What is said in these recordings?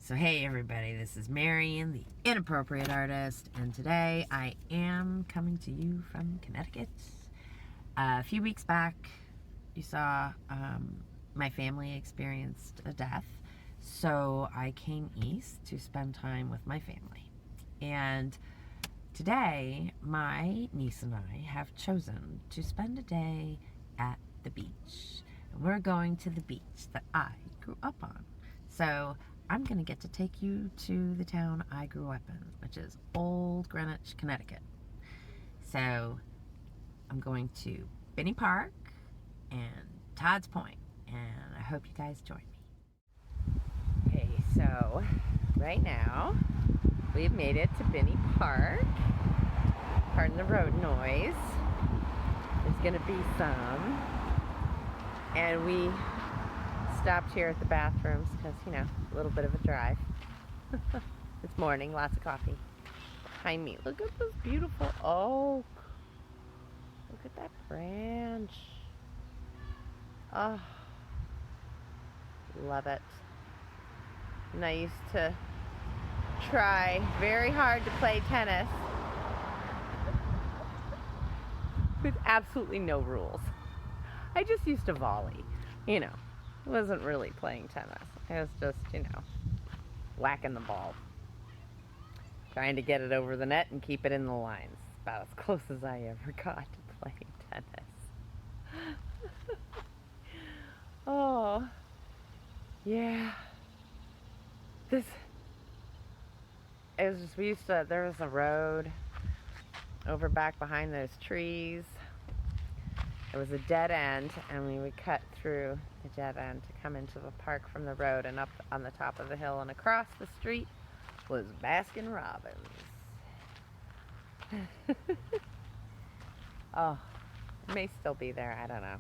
So hey everybody, this is Marion, the Inappropriate Artist, and today I am coming to you from Connecticut. A few weeks back, you saw my family experienced a death, so I came east to spend time with my family. And today, my niece and I have chosen to spend a day at the beach. And we're going to the beach that I grew up on. So I'm going to get to take you to the town I grew up in, which is Old Greenwich, Connecticut. So I'm going to Binney Park and Todd's Point, and I hope you guys join me. Okay, so right now we've made it to Binney Park. Pardon the road noise. There's going to be some. And we stopped here at the bathrooms because, you know, a little bit of a drive. It's morning, lots of coffee. Behind me, look at this beautiful oak. Look at that branch. Oh, love it. And I used to try very hard to play tennis with absolutely no rules. I just used to volley, you know. I wasn't really playing tennis. I was just, you know, whacking the ball. Trying to get it over the net and keep it in the lines. About as close as I ever got to playing tennis. Oh, yeah. It was just, there was a road over back behind those trees. It was a dead end, and we would cut through the dead end to come into the park from the road, and up on the top of the hill and across the street was Baskin Robbins. Oh, it may still be there, I don't know.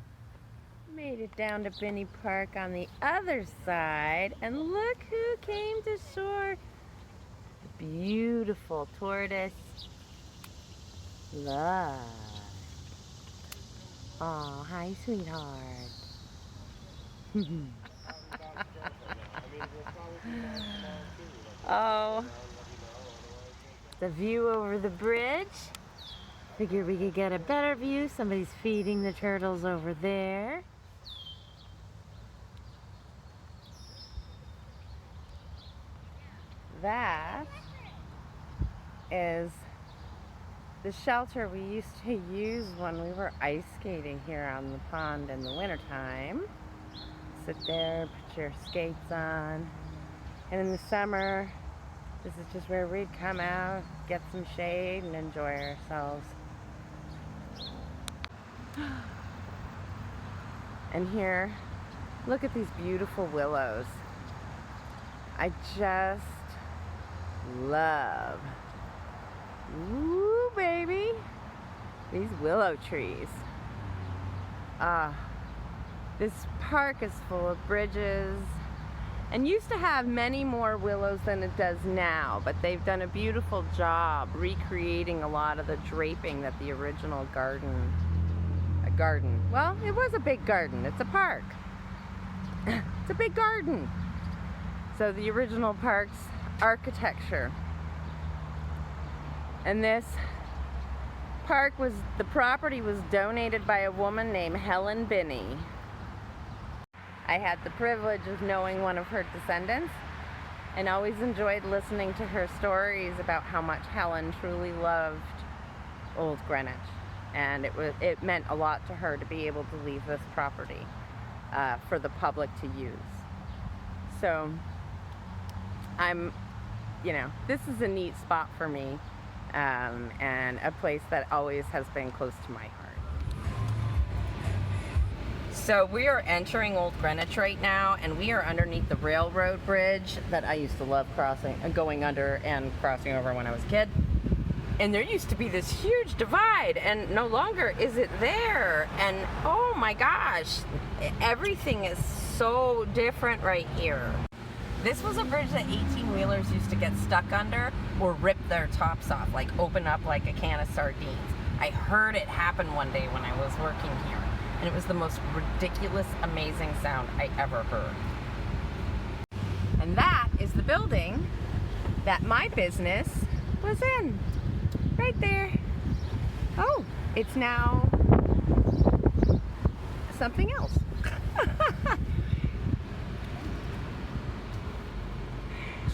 Made it down to Binney Park on the other side, and look who came to shore. The beautiful tortoise, Love. Oh, hi, sweetheart. Oh, the view over the bridge. Figured we could get a better view. Somebody's feeding the turtles over there. That is the shelter we used to use when we were ice skating here on the pond in the wintertime. Sit there, put your skates on, and in the summer, this is just where we'd come out, get some shade, and enjoy ourselves. And here, look at these beautiful willows. I just love, ooh, baby, these willow trees. This park is full of bridges and used to have many more willows than it does now, but they've done a beautiful job recreating a lot of the draping that the original garden, well, it was a big garden, it's a park. It's a big garden. So the original park's architecture. And this park the property was donated by a woman named Helen Binney. I had the privilege of knowing one of her descendants and always enjoyed listening to her stories about how much Helen truly loved Old Greenwich. And it meant a lot to her to be able to leave this property for the public to use. So this is a neat spot for me, and a place that always has been close to my heart. So we are entering Old Greenwich right now, and we are underneath the railroad bridge that I used to love going under and crossing over when I was a kid. And there used to be this huge divide, and no longer is it there. And oh my gosh, everything is so different right here. This was a bridge that 18-wheelers used to get stuck under or rip their tops off, like open up like a can of sardines. I heard it happen one day when I was working here, and it was the most ridiculous, amazing sound I ever heard. And that is the the building that my business was in. Right there. Oh, it's now something else.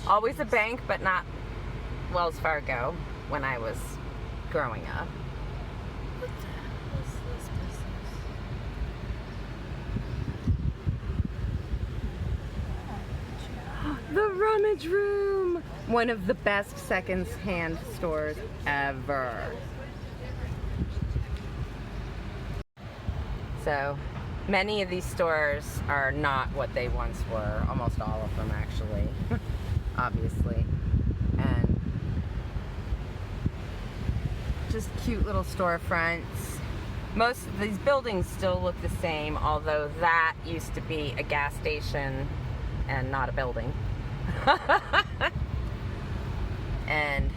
Always a bank, but not Wells Fargo when I was growing up. What the hell is this business? The Rummage Room! One of the best second-hand stores ever. So, many of these stores are not what they once were. Almost all of them, actually. Obviously. And just cute little storefronts. Most of these buildings still look the same, although that used to be a gas station and not a building. And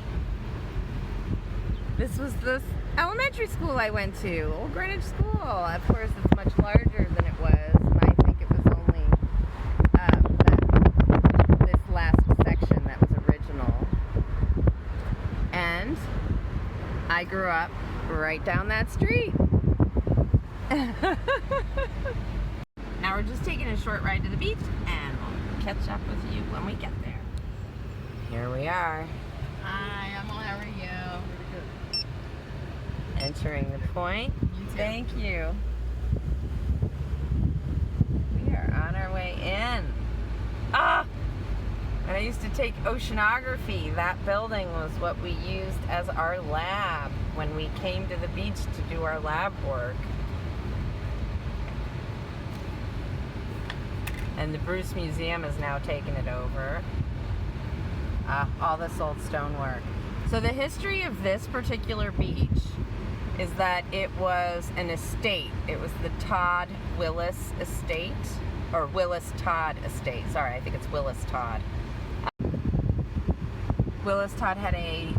this was the elementary school I went to, Old Greenwich School. Of course, it's much larger than it was. I think it was only this last section that was original. And I grew up right down that street. Now we're just taking a short ride to the beach, and we'll catch up with you when we get there. Here we are. Hi, Emma, how are you? Entering the point. You too. Thank you. We are on our way in. Ah! And I used to take oceanography. That building was what we used as our lab when we came to the beach to do our lab work. And the Bruce Museum has now taken it over. All this old stonework. So the history of this particular beach is that it was an estate. It was the Todd Willis Estate, or Willis Todd Estate. Sorry, I think it's Willis Todd. Willis Todd had a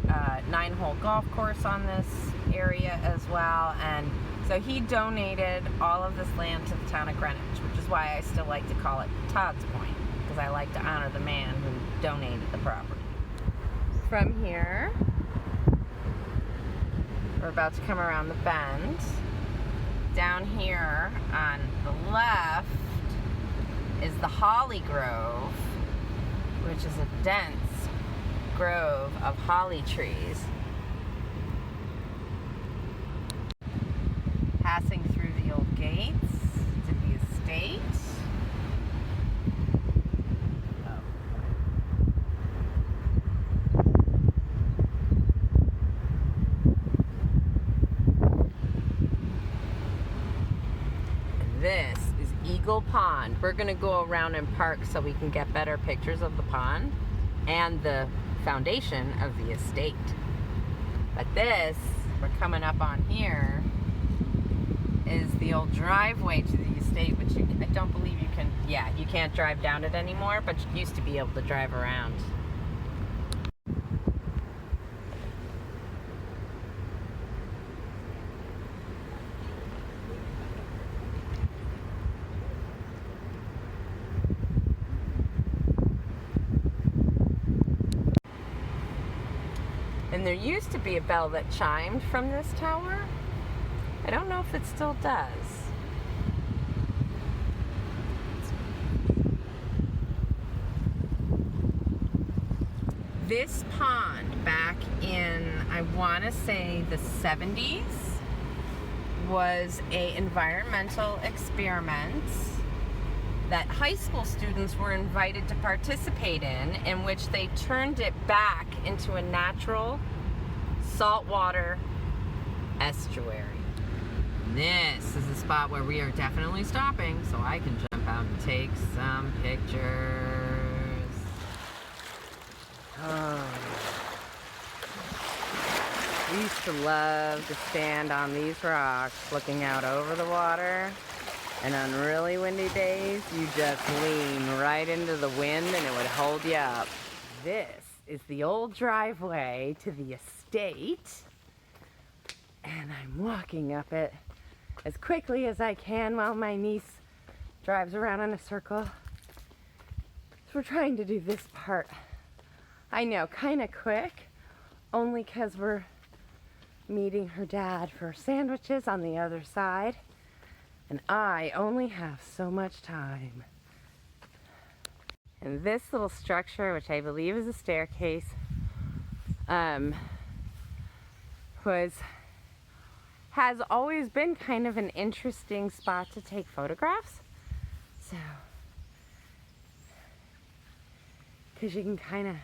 9-hole golf course on this area as well, and so he donated all of this land to the town of Greenwich, which is why I still like to call it Todd's Point, because I like to honor the man who donated the property. From here, we're about to come around the bend. Down here on the left is the Holly Grove, which is a dense grove of holly trees. Passing through the old gates to the estate. This is Eagle Pond. We're going to go around and park so we can get better pictures of the pond and the foundation of the estate. But this, we're coming up on here, is the old driveway to the estate, which I don't believe you can, you can't drive down it anymore, but you used to be able to drive around. And there used to be a bell that chimed from this tower. I don't know if it still does. This pond back in, I want to say the 70s, was an environmental experiment that high school students were invited to participate in which they turned it back into a natural saltwater estuary. This is the spot where we are definitely stopping, so I can jump out and take some pictures. Oh. We used to love to stand on these rocks looking out over the water. And on really windy days, you just lean right into the wind and it would hold you up. This is the old driveway to the estate. And I'm walking up it as quickly as I can while my niece drives around in a circle. It's So we're trying to do this part, I know, kind of quick, only because we're meeting her dad for sandwiches on the other side, and I only have so much time. And this little structure, which I believe is a staircase, has always been kind of an interesting spot to take photographs. So, because you can kind of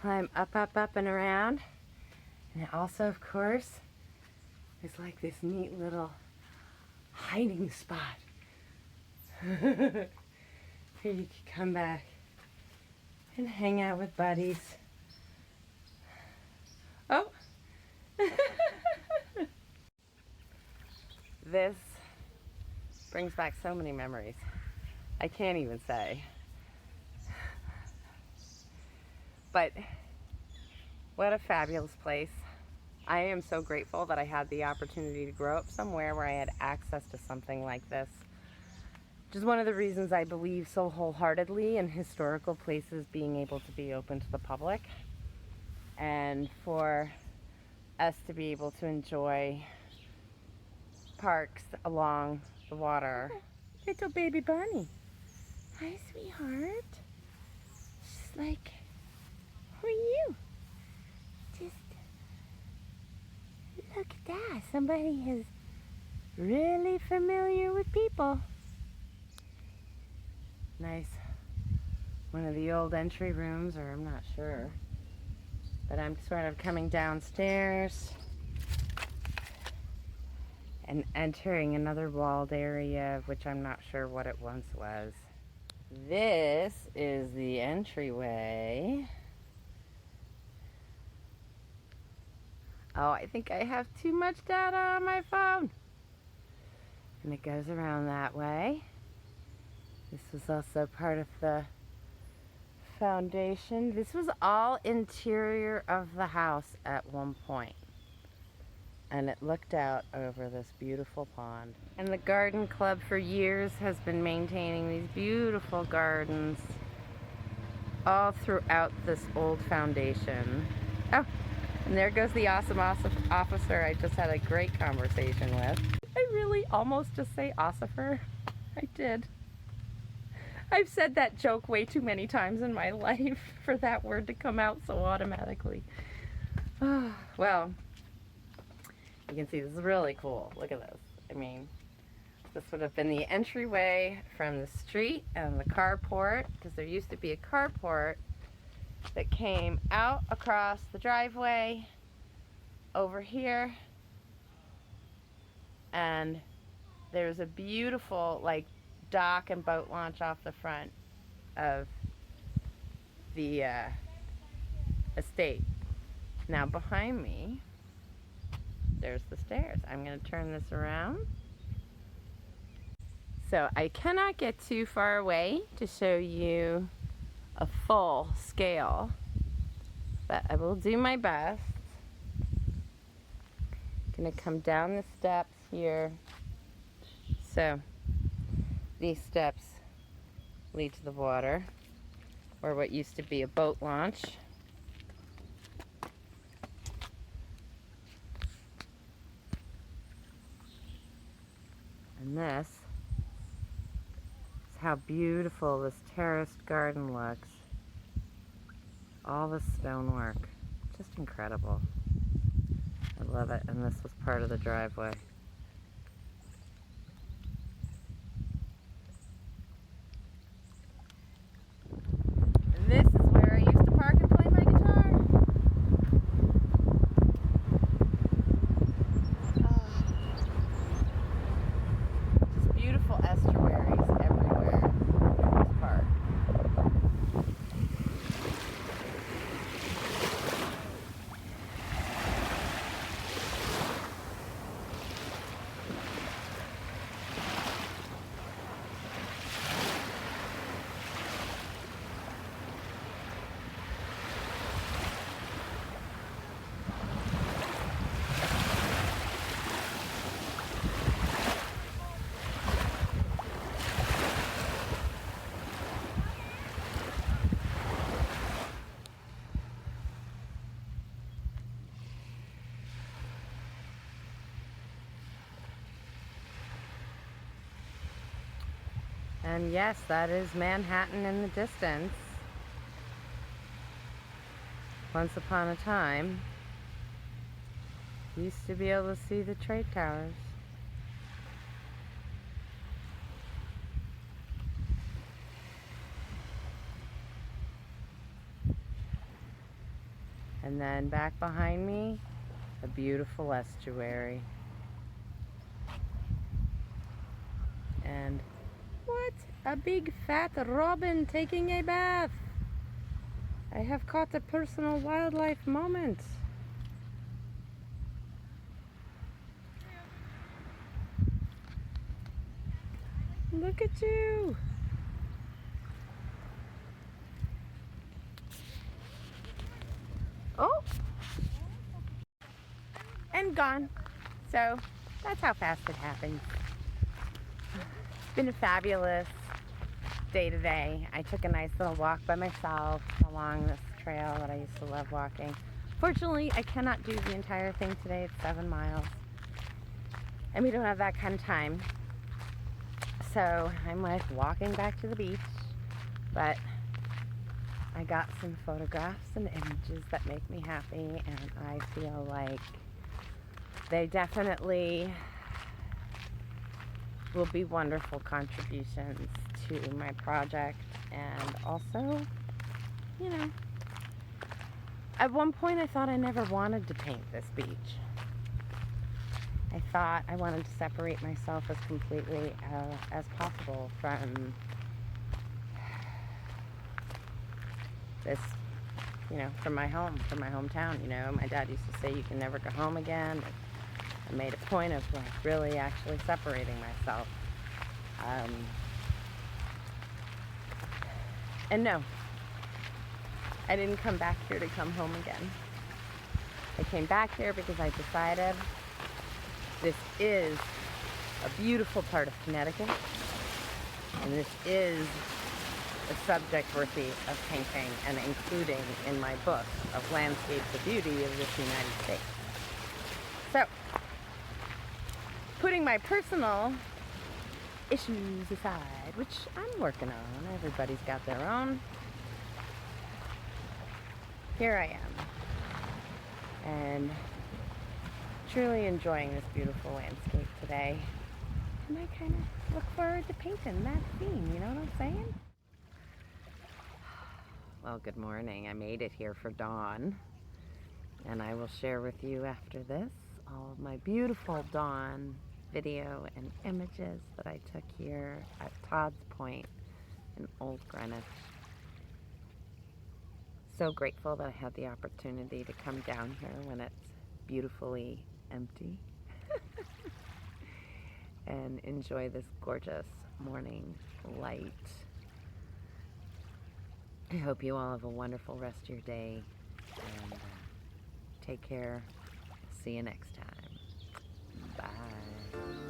climb up, and around. And it also, of course, is like this neat little hiding spot. Here you can come back and hang out with buddies. Oh! This brings back so many memories. I can't even say. But what a fabulous place. I am so grateful that I had the opportunity to grow up somewhere where I had access to something like this. Which is one of the reasons I believe so wholeheartedly in historical places being able to be open to the public. And for us to be able to enjoy parks along the water. Little baby bunny. Hi, sweetheart. She's like, who are you? Just look at that. Somebody is really familiar with people. Nice. One of the old entry rooms, or I'm not sure. But I'm sort of coming downstairs and entering another walled area, which I'm not sure what it once was. This is the entryway. Oh, I think I have too much data on my phone. And it goes around that way. This was also part of the foundation. This was all interior of the house at one point. And it looked out over this beautiful pond. And the garden club for years has been maintaining these beautiful gardens all throughout this old foundation. Oh, and there goes the awesome officer I just had a great conversation with. I really almost just say ossifer. I did. I've said that joke way too many times in my life for that word to come out so automatically. Well, you can see this is really cool. Look at this. I mean, this would have been the entryway from the street and the carport, because there used to be a carport that came out across the driveway over here. And there's a beautiful, like, dock and boat launch off the front of the estate. Now behind me, there's the stairs. I'm going to turn this around. So I cannot get too far away to show you a full scale, but I will do my best. I'm going to come down the steps here. So these steps lead to the water, or what used to be a boat launch. And this is how beautiful this terraced garden looks. All the stonework, just incredible. I love it, and this was part of the driveway. And this is where I used to park and play my guitar. Just beautiful estuaries everywhere in this park. And yes, that is Manhattan in the distance. Once upon a time, you used to be able to see the trade towers. And then back behind me, a beautiful estuary. And what? A big fat robin taking a bath. I have caught a personal wildlife moment. Look at you. Oh. And gone. So that's how fast it happens. It's been a fabulous day today. I took a nice little walk by myself along this trail that I used to love walking. Fortunately, I cannot do the entire thing today. It's 7 miles. And we don't have that kind of time. So I'm like walking back to the beach. But I got some photographs and images that make me happy. And I feel like they definitely will be wonderful contributions to my project. And also, you know, at one point I thought I never wanted to paint this beach. I thought I wanted to separate myself as completely as possible from this, you know, from my home, from my hometown. You know, my dad used to say you can never go home again. I made a point of like really actually separating myself. And no, I didn't come back here to come home again. I came back here because I decided this is a beautiful part of Connecticut, and this is a subject worthy of painting and including in my book of Landscapes of Beauty of this United States. So, putting my personal issues aside, which I'm working on, everybody's got their own, here I am, and truly enjoying this beautiful landscape today. And I kind of look forward to painting that scene, you know what I'm saying? Well, good morning. I made it here for dawn, and I will share with you after this all of my beautiful dawn video and images that I took here at Todd's Point in Old Greenwich. So grateful that I had the opportunity to come down here when it's beautifully empty and enjoy this gorgeous morning light. I hope you all have a wonderful rest of your day, and take care. See you next time. Bye.